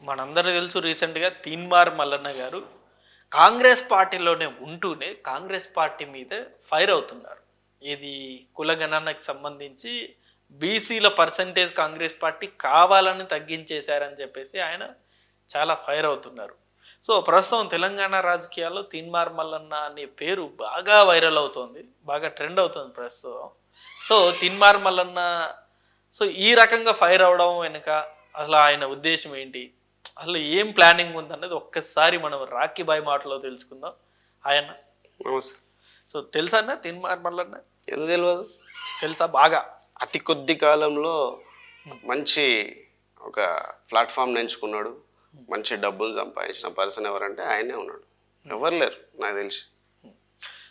మనందరూ తెలుసు రీసెంట్గా తీన్మార్ మల్లన్న గారు కాంగ్రెస్ పార్టీలోనే ఉంటూనే కాంగ్రెస్ పార్టీ మీద ఫైర్ అవుతున్నారు. ఇది కులగణనకు సంబంధించి బీసీల పర్సంటేజ్ కాంగ్రెస్ పార్టీ కావాలని తగ్గించేశారని చెప్పేసి ఆయన చాలా ఫైర్ అవుతున్నారు. సో ప్రస్తుతం తెలంగాణ రాజకీయాల్లో తీన్మార్ మల్లన్న అనే పేరు బాగా వైరల్ అవుతోంది, బాగా ట్రెండ్ అవుతుంది ప్రస్తుతం. సో తీన్మార్ మల్లన్న ఈ రకంగా ఫైర్ అవడం వెనుక అసలు ఆయన ఉద్దేశం ఏంటి, అసలు ఏం ప్లానింగ్ ఉందన్నది ఒక్కసారి మనం రాఖీ బాయ్ మాటలో తెలుసుకుందాం. ఆయన సో తెలుసా అన్న తీన్మార్ మల్లన్న? ఎందుకు తెలియదు, తెలుసా బాగా. అతి కొద్ది కాలంలో మంచి ఒక ప్లాట్ఫామ్ ఎంచుకున్నాడు, మంచి డబ్బులు సంపాదించిన పర్సన్ ఎవరంటే ఆయనే ఉన్నాడు, ఎవరు లేరు నాకు తెలిసి.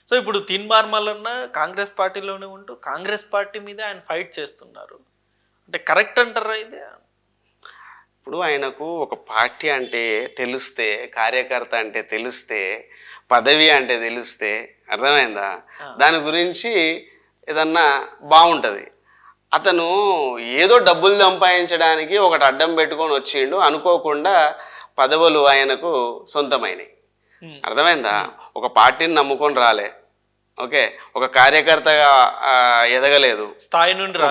సో ఇప్పుడు తీన్మార్ మల్లన్న కాంగ్రెస్ పార్టీలోనే ఉంటూ కాంగ్రెస్ పార్టీ మీద ఆయన ఫైట్ చేస్తున్నారు అంటే కరెక్ట్ అంటారా ఇది? ఇప్పుడు ఆయనకు ఒక పార్టీ అంటే తెలిస్తే, కార్యకర్త అంటే తెలిస్తే, పదవి అంటే తెలిస్తే, అర్థమైందా, దాని గురించి ఏదన్నా బాగుంటుంది. అతను ఏదో డబ్బులు సంపాదించడానికి ఒకటి అడ్డం పెట్టుకొని వచ్చిండు, అనుకోకుండా పదవులు ఆయనకు సొంతమైనవి. అర్థమైందా? ఒక పార్టీని నమ్ముకొని రాలే, ఓకే, ఒక కార్యకర్తగా ఎదగలేదు, స్థాయి నుండి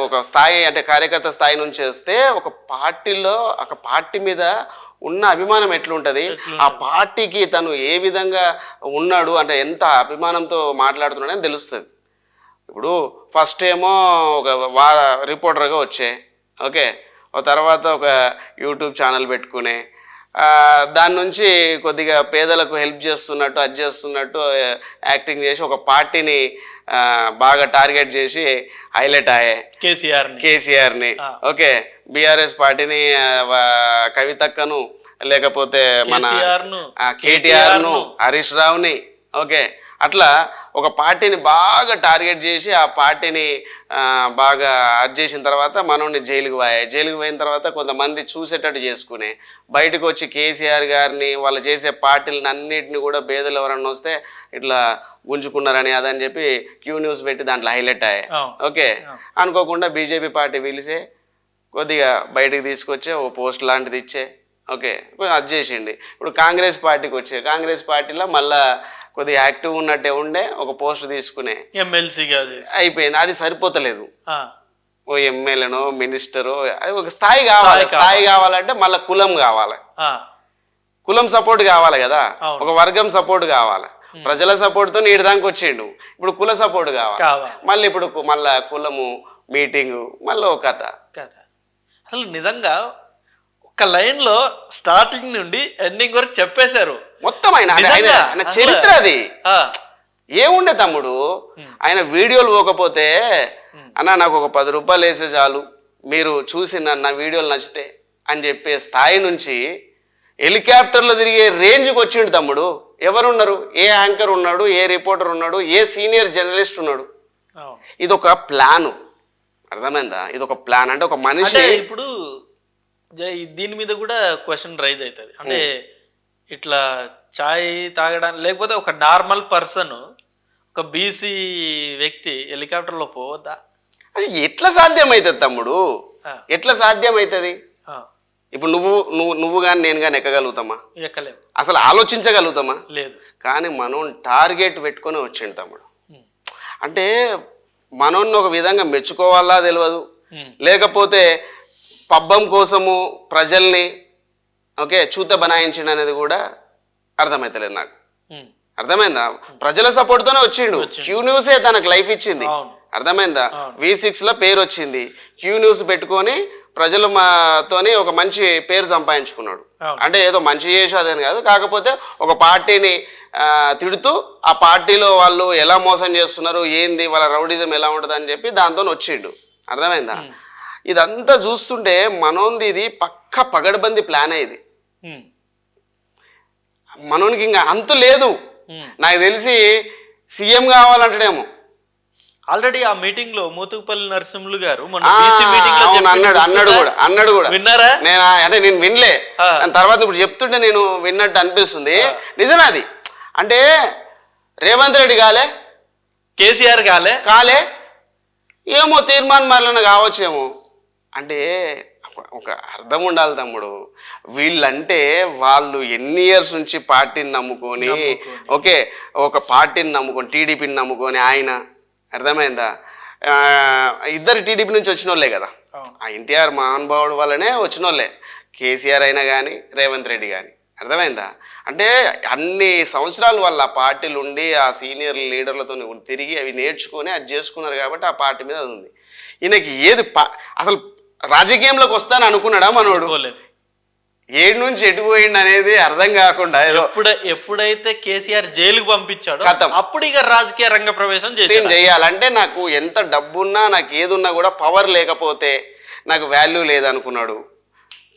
ఒక స్థాయి అంటే కార్యకర్త స్థాయి నుంచి వస్తే ఒక పార్టీలో ఒక పార్టీ మీద ఉన్న అభిమానం ఎట్లుంటుంది, ఆ పార్టీకి తను ఏ విధంగా ఉన్నాడు అంటే ఎంత అభిమానంతో మాట్లాడుతున్నాడని తెలుస్తుంది. ఇప్పుడు ఫస్ట్ ఏమో ఒక రిపోర్టర్గా వచ్చే, ఓకే, తర్వాత ఒక యూట్యూబ్ ఛానల్ పెట్టుకునే, దాని నుంచి కొద్దిగా పేదలకు హెల్ప్ చేస్తున్నట్టు అది చేస్తున్నట్టు యాక్టింగ్ చేసి ఒక పార్టీని బాగా టార్గెట్ చేసి హైలైట్ అయ్యే కేసీఆర్ని, ఓకే, బీఆర్ఎస్ పార్టీని కవితక్కను, లేకపోతే మన కేటీఆర్ను, హరీష్ రావుని, ఓకే, అట్లా ఒక పార్టీని బాగా టార్గెట్ చేసి ఆ పార్టీని బాగా అది చేసిన తర్వాత మనోడిని జైలుకి పోయిన తర్వాత కొంతమంది చూసేటట్టు చేసుకుని బయటకు వచ్చి కేసీఆర్ గారిని వాళ్ళు చేసే పార్టీలను అన్నిటిని కూడా పేదలు ఎవరన్నా వస్తే ఇట్లా గుంజుకున్నారని అదని చెప్పి క్యూ న్యూస్ పెట్టి దాంట్లో హైలైట్ అయ్యాయి, ఓకే, అనుకోకుండా బీజేపీ పార్టీ పిలిచే కొద్దిగా బయటకు తీసుకొచ్చే ఓ పోస్ట్ లాంటిది ఇచ్చే, ఓకే, అది చేసిండి. ఇప్పుడు కాంగ్రెస్ పార్టీకి వచ్చే, కాంగ్రెస్ పార్టీలో మళ్ళా కొద్దిగా యాక్టివ్ ఉన్నట్టే ఉండే ఒక పోస్ట్ తీసుకునే ఎమ్మెల్సీగా అయిపోయింది. అది సరిపోతలేదు, ఓ ఎమ్మెల్యేనో మినిస్టరో, అది ఒక స్థాయి కావాలి. స్థాయి కావాలంటే మళ్ళీ కులం కావాలి, కులం సపోర్ట్ కావాలి కదా, ఒక వర్గం సపోర్ట్ కావాలి. ప్రజల సపోర్ట్తో నీటిదానికి వచ్చిండు, ఇప్పుడు కుల సపోర్ట్ కావాలి. మళ్ళీ ఇప్పుడు మళ్ళా కులము మీటింగు, మళ్ళీ ఒక కథ. అసలు నిజంగా ఒక లైన్ లో స్టార్టింగ్ నుండి ఎండింగ్ వరకు చెప్పేశారు మొత్తం. ఆయన చరిత్ర అది ఏముండే తమ్ముడు, ఆయన వీడియోలు పోకపోతే అన్న నాకు ఒక 10 రూపాయలు వేసే చాలు, మీరు చూసి నా వీడియోలు నచ్చితే అని చెప్పే స్థాయి నుంచి హెలికాప్టర్లో తిరిగే రేంజ్కి వచ్చిండు తమ్ముడు. ఎవరున్నారు, ఏ యాంకర్ ఉన్నాడు, ఏ రిపోర్టర్ ఉన్నాడు, ఏ సీనియర్ జర్నలిస్ట్ ఉన్నాడు. ఇదొక ప్లాను, అర్థమైందా? ఇదొక ప్లాన్ అంటే ఒక మనిషి. ఇప్పుడు దీని మీద కూడా క్వశ్చన్ రైజ్ అవుతుంది, అంటే ఇట్లా చాయ్ తాగడానికి లేకపోతే ఒక నార్మల్ పర్సన్, ఒక బీసీ వ్యక్తి హెలికాప్టర్లో పోవద్దా? అది ఎట్లా సాధ్యమవుతుంది తమ్ముడు, ఎట్లా సాధ్యమవుతుంది? ఇప్పుడు నువ్వు కానీ నేను కానీ ఎక్కగలుగుతామా? ఎక్కలేము. అసలు ఆలోచించగలుగుతామా? లేదు. కానీ మనం టార్గెట్ పెట్టుకొని వచ్చిండు తమ్ముడు. అంటే మనోన్ని ఒక విధంగా మెచ్చుకోవాలా తెలియదు, లేకపోతే పబ్బం కోసము ప్రజల్ని ఓకే చూత బనాయించిండు అనేది కూడా అర్థమవుతలేదు నాకు. అర్థమైందా? ప్రజల సపోర్ట్తోనే వచ్చిండు. క్యూ న్యూసే తనకు లైఫ్ ఇచ్చింది, అర్థమైందా? V6లో పేరు వచ్చింది, క్యూ న్యూస్ పెట్టుకొని ప్రజలు తోని ఒక మంచి పేరు సంపాదించుకున్నాడు. అంటే ఏదో మంచి చేసి అదేని కాదు, కాకపోతే ఒక పార్టీని తిడుతూ ఆ పార్టీలో వాళ్ళు ఎలా మోసం చేస్తున్నారు, ఏంది వాళ్ళ రౌడిజం ఎలా ఉంటుంది అని చెప్పి దాంతో వచ్చిండు, అర్థమైందా? ఇదంతా చూస్తుంటే మనోంది ఇది పక్క పగడబంది ప్లానే. ఇది మనోనికి ఇంకా అంతు లేదు. నాకు తెలిసి సీఎం కావాలంటాడేమో. ఆల్రెడీ ఆ మీటింగ్ లో మోతుకుపల్లి నరసింహులు గారు అన్నాడు కూడా విన్నారా? నేను వినలే, తర్వాత ఇప్పుడు చెప్తుంటే నేను విన్నట్టు అనిపిస్తుంది. నిజమే అది. అంటే రేవంత్ రెడ్డి కేసీఆర్ కాలే ఏమో తీర్మానం మరలన కావచ్చేమో. అంటే ఒక అర్థం ఉండాలి తమ్ముడు. వీళ్ళంటే వాళ్ళు ఎన్ని ఇయర్స్ నుంచి పార్టీని నమ్ముకొని ఓకే ఒక పార్టీని నమ్ముకొని టీడీపీని నమ్ముకొని ఆయన అర్థమైందా ఇద్దరు టీడీపీ నుంచి వచ్చిన వాళ్ళే కదా. ఆ ఎన్టీఆర్ మహానుభావుడు వల్లనే వచ్చిన వాళ్ళే, కేసీఆర్ అయినా కానీ రేవంత్ రెడ్డి కానీ. అర్థమైందా? అంటే అన్ని సంవత్సరాలు వాళ్ళ ఆ పార్టీలు ఉండి ఆ సీనియర్ లీడర్లతో తిరిగి అవి నేర్చుకొని అది చేసుకున్నారు కాబట్టి ఆ పార్టీ మీద అది ఉంది. ఈయనకి ఏది అసలు రాజకీయంలోకి వస్తాను అనుకున్నాడా మనోడు? ఏడు నుంచి ఎటు పోయిండు అనేది అర్థం కాకుండా ఏదో ఎప్పుడైతే కేసీఆర్ జైలుకు పంపించాడో అప్పుడు ఇక రాజకీయ రంగ ప్రవేశం చేయాలంటే నాకు ఎంత డబ్బున్నా నాకు ఏదున్నా కూడా పవర్ లేకపోతే నాకు వాల్యూ లేదనుకున్నాడు.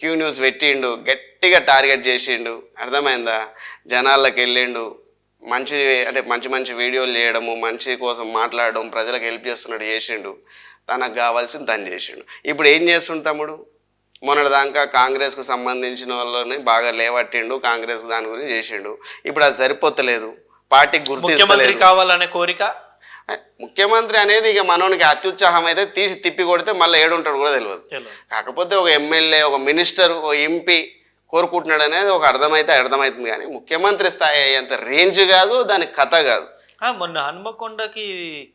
క్యూ న్యూస్ పెట్టిండు, గట్టిగా టార్గెట్ చేసిండు. అర్థమైందా? జనాల్లోకి వెళ్ళిండు, మంచి అంటే మంచి మంచి వీడియోలు చేయడము, మంచి కోసం మాట్లాడడం, ప్రజలకు హెల్ప్ చేస్తున్నాడు చేసిండు. తనకు కావాల్సింది తను చేసిండు. ఇప్పుడు ఏం చేస్తుండు తమ్ముడు? మొన్నటిదాకా కాంగ్రెస్కు సంబంధించిన వాళ్ళని బాగా లేవట్టిండు, కాంగ్రెస్ దాని గురించి చేసిండు. ఇప్పుడు అది సరిపోతలేదు, పార్టీకి గుర్తించలేదు. కావాలనే కోరిక ముఖ్యమంత్రి అనేది ఇక మనోనికి అత్యుత్సాహం అయితే తీసి తిప్పి కొడితే మళ్ళీ ఏడుంటాడు కూడా తెలియదు. కాకపోతే ఒక ఎమ్మెల్యే, ఒక మినిస్టర్, ఒక ఎంపీ కోరుకుంటున్నాడు అనేది ఒక అర్థమవుతుంది. కానీ ముఖ్యమంత్రి స్థాయి అయ్యేంత రేంజ్ కాదు, దాని కథ కాదు. మొన్న హనుమకొండకి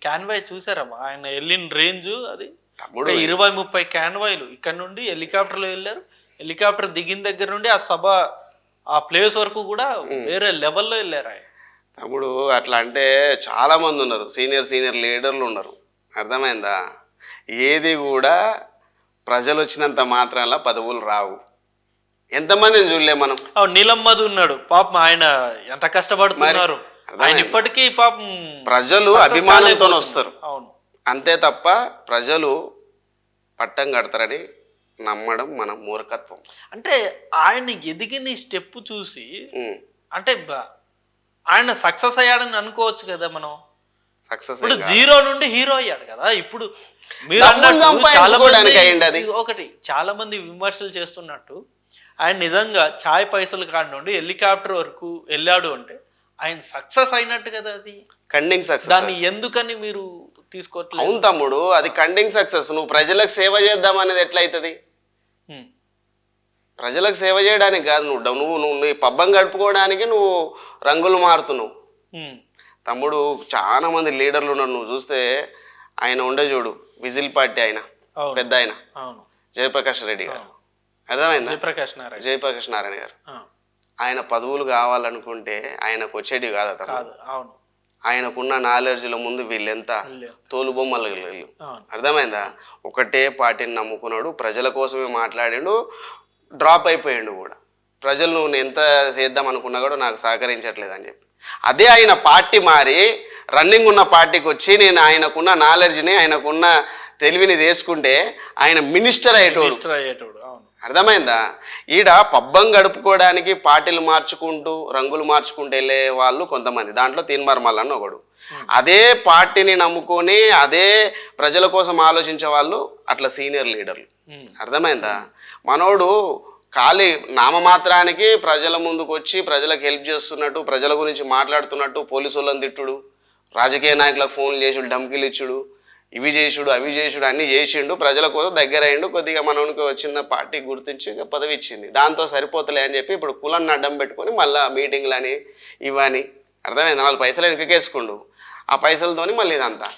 క్యాన్వాయ్ చూసారా? ఆయన వెళ్ళిన రేంజ్ అది 20-30 క్యాన్వాయ్లు ఇక్కడ నుండి హెలికాప్టర్లో వెళ్ళారు. హెలికాప్టర్ దిగిన దగ్గర నుండి ఆ సభ ఆ ప్లేస్ వరకు కూడా వేరే లెవెల్లో వెళ్ళారు ఆయన. తమ్ముడు అట్లా అంటే చాలా మంది ఉన్నారు, సీనియర్ లీడర్లు ఉన్నారు. అర్థమైందా? ఏది కూడా ప్రజలు వచ్చినంత మాత్రాన పదవులు రావు. ఎంతమందిని చూడలే మనం. నీలమ్మది ఉన్నాడు పాపం, ఆయన ఎంత కష్టపడుతున్నారు. ఆయన ఇప్పటికీ పాపం ప్రజలు అభిమానంతో వస్తారు. అవును, అంతే తప్ప ప్రజలు పట్టం కడతారని నమ్మడం మన మూర్ఖత్వం. అంటే ఆయన ఎదిగిన స్టెప్ చూసి అంటే ఆయన సక్సెస్ అయ్యాడని అనుకోవచ్చు కదా మనం. సక్సెస్ ఇప్పుడు జీరో నుండి హీరో అయ్యాడు కదా. ఇప్పుడు మీరు ఒకటి చాలా మంది విమర్శలు చేస్తున్నట్టు ఆయన నిజంగా ఛాయ్ పైసలు కాడి నుండి హెలికాప్టర్ వరకు వెళ్ళాడు అంటే ఆయన సక్సెస్ అయినట్టు కదా. అది కండింగ్ సక్సెస్. దాన్ని ఎందుకని మీరు తీసుకోవట్లేదు? అవును తమ్ముడు, అది కండింగ్ సక్సెస్. నువ్వు ప్రజలకు సేవ చేద్దాం అనేది ఎట్లయితుంది? ప్రజలకు సేవ చేయడానికి కాదు, నువ్వు నీ పబ్బం గడుపుకోవడానికి నువ్వు రంగులు మారుతున్నావు. తమ్ముడు చాలా మంది లీడర్లు ఉన్నారు, నువ్వు చూస్తే. ఆయన ఉండే చూడు, విజిల్ పార్టీ ఆయన పెద్ద ఆయన జయప్రకాష్ రెడ్డి గారు. అర్థమైందా? జయప్రకాష్ నారాయణ గారు. ఆయన పదవులు కావాలనుకుంటే ఆయనకు వచ్చేటివి కాదు అతను. ఆయనకున్న నాలెడ్జ్ల ముందు వీళ్ళెంత తోలుబొమ్మలు. అర్థమైందా? ఒకటే పార్టీని నమ్ముకున్నాడు, ప్రజల కోసమే మాట్లాడాడు, డ్రాప్ అయిపోయాడు కూడా. ప్రజలు నువ్వు ఎంత చేద్దాం అనుకున్నా కూడా నాకు సహకరించట్లేదు అని చెప్పి అదే ఆయన పార్టీ మారి రన్నింగ్ ఉన్న పార్టీకి వచ్చి నేను ఆయనకున్న నాలెడ్జ్ని, ఆయనకున్న తెలివిని తీసుకుంటే ఆయన మినిస్టర్ అయ్యేటోడు. అర్థమైందా? ఈడ పబ్బం గడుపుకోవడానికి పార్టీలు మార్చుకుంటూ రంగులు మార్చుకుంటూ వెళ్ళే వాళ్ళు కొంతమంది, దాంట్లో తీన్మార్ మల్లన్న ఒకడు. అదే పార్టీని నమ్ముకొని అదే ప్రజల కోసం ఆలోచించే వాళ్ళు అట్లా సీనియర్ లీడర్లు. అర్థమైందా? మనోడు ఖాళీ నామమాత్రానికి ప్రజల ముందుకు వచ్చి ప్రజలకు హెల్ప్ చేస్తున్నట్టు, ప్రజల గురించి మాట్లాడుతున్నట్టు పోలీసు వాళ్ళని తిట్టుడు, రాజకీయ నాయకులకు ఫోన్లు చేసుడు, ధమ్కీలు ఇచ్చుడు, ఇవి చేసుడు అవి చేసుడు అన్నీ చేసిండు. ప్రజల కోసం దగ్గర అయిండు. కొద్దిగా మనకి చిన్న పార్టీ గుర్తించి పదవి ఇచ్చింది. దాంతో సరిపోతలే అని చెప్పి ఇప్పుడు కులాన్ని అడ్డం పెట్టుకొని మళ్ళీ మీటింగ్లు అని ఇవని. అర్థమైంది? 4 పైసలు వెనకకేసుకుండు. ఆ పైసలతోని మళ్ళీ ఇదంతా